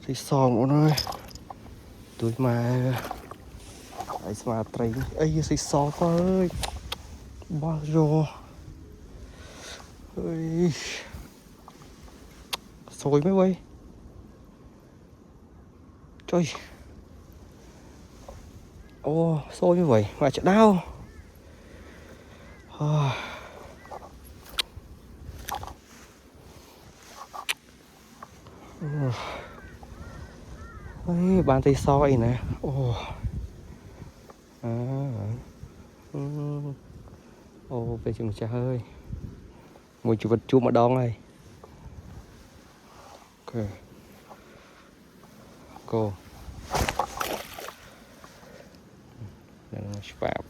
thì sòng bọn ơi tôi mà ấy mà tránh ấy thì sò quá ơi bao giờ ơi sôi mấy bay trời ô sôi như vậy mà chạy đau ấy bàn tay soi nè ô à ô về chừng cha hơi mùi chủ vật chu mà đong này ok cô đang spam